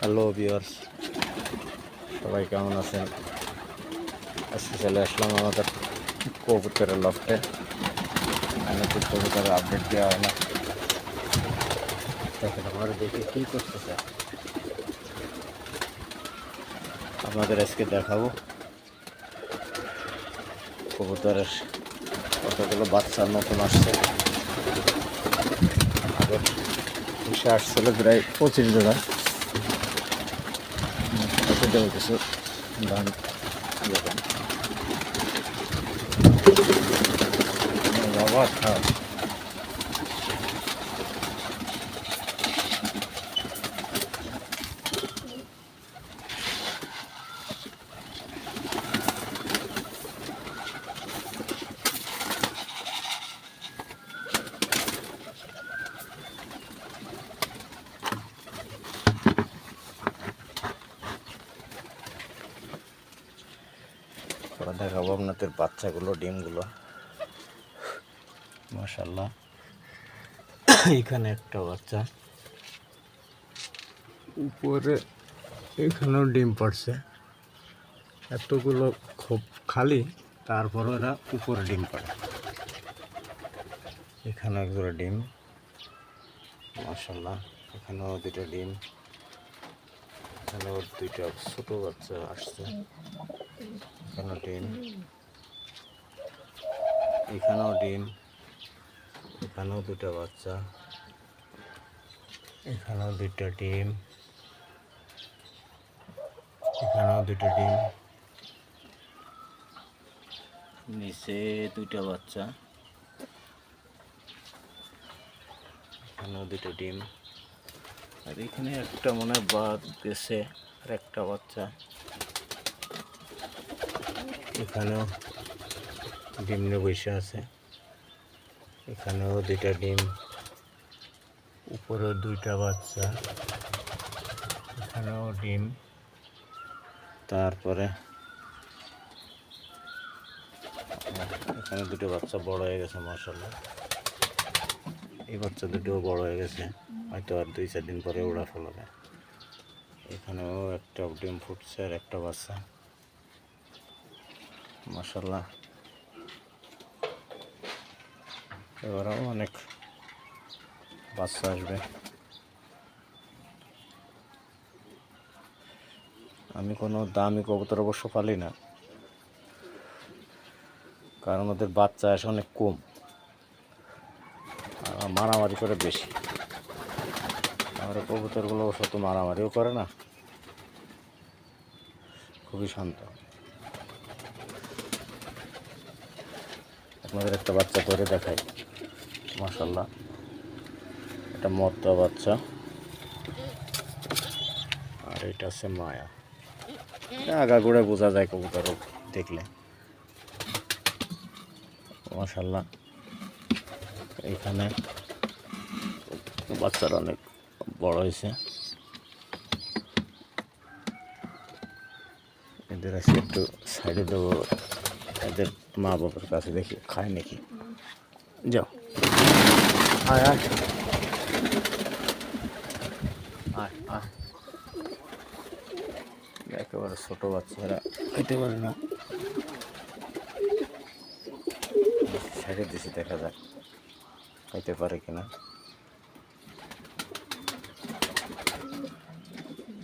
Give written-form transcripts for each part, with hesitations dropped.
Hello viewers, সবাই কেমন আছেন? আজকে চলে আসলাম আমাদের কবুতরের লফটে। নতুন কবুতরের আপডেট দেওয়া হয় না, দেখেন আমার দেখে কী করতেছে। আপনাদের আজকে দেখাবো কবুতরের কতগুলো বাচ্চা নতুন আসছে। আগের এসে আসছিল প্রায় 25 জোড়া। কিছু ধান দেখেন বাবা খারাপ। দেখাবো আপনাদের বাচ্চাগুলো, ডিমগুলো। মাশাআল্লাহ, এখানে একটা বাচ্চা, উপরে এখানেও ডিম পড়ছে। এতগুলো খুব খালি, তারপর ওরা উপরে ডিম পড়ে। এখানে একজোড়া ডিম, মাশাআল্লাহ। এখানেও দুটো ডিম, এখানেও দুইটা ছোট বাচ্চা আসছে। এখানেও ডিম, এখানেও ডিম, এখানেও দুটো বাচ্চা, এখানেও দুইটা ডিম, এখানেও দুটো ডিম, নিচে দুইটা বাচ্চা, এখানেও দুটো ডিম, আর এখানে একটা মনে হয় বাদ গেছে, আর একটা বাচ্চা। এখানেও ডিম নিয়ে বসে আছে, এখানেও দুইটা ডিম, উপরেও দুইটা বাচ্চা, এখানেও ডিম। তারপরে এখানে দুটো বাচ্চা বড় হয়ে গেছে, মাশাআল্লাহ। এই বাচ্চা দুটোও বড় হয়ে গেছে, হয়তো আর 2-4 দিন পরে ওড়া ফেলাবে। এখানেও একটা ডিম ফুটছে আর একটা বাচ্চা, মাশাআল্লাহ। এবারেও অনেক বাচ্চা আসবে। আমি কোনো দামি কবুতর অবশ্য পালি না, কারণ ওদের বাচ্চা আসে অনেক কম, আর মারামারি করে বেশি। আর কবুতরগুলো অবশ্য তো মারামারিও করে না, খুবই শান্ত। আপনাদের একটা বাচ্চা করে দেখাই, মাশাআল্লাহ। এটা মদ্দা বাচ্চা, আর এটা আছে মায়া। আগাগোড়া বোঝা যায় কবুতর দেখলে, মাশাআল্লাহ। এখানে বাচ্চারা অনেক বড় হয়েছে। এদের আজকে একটু সাইডে দেবো, এদের মা বাবার কাছে দেখি খায় নাকি। যাও, আয় আয় আয় আয়। একেবারে ছোটো বাচ্চারা খাইতে পারে না, সাইডে দিছি, দেখা যাক খাইতে পারে কিনা।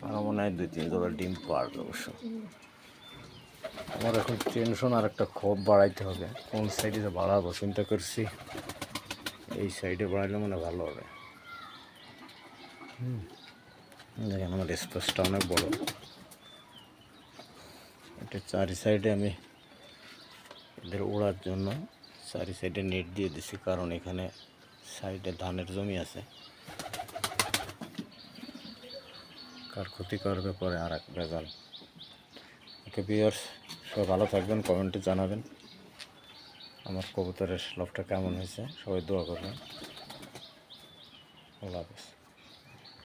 আমার মনে হয় 2-3 জোড়া ডিম পারবে অবশ্য। আমার এখন টেনশন আর একটা ক্ষোভ বাড়াইতে হবে, কোন সাইডে যে বাড়াবো চিন্তা করছি। এই সাইডে বাড়াইলে মনে ভালো হবে। দেখেন আমার স্পেসটা অনেক বড়। এটা চারি সাইডে আমি এদের ওড়ার জন্য চারি সাইডে নেট দিয়ে দিছি, কারণ এখানে সাইডে ধানের জমি আছে, কার ক্ষতি করবে পরে আর এক ভেজাল। ওকে ভিউয়ার্স, সবাই ভালো থাকবেন, কমেন্টে জানাবেন আমার কবুতরের লফটা কেমন হয়েছে। সবাই দোয়া করবেন। আল্লাহ হাফেজ।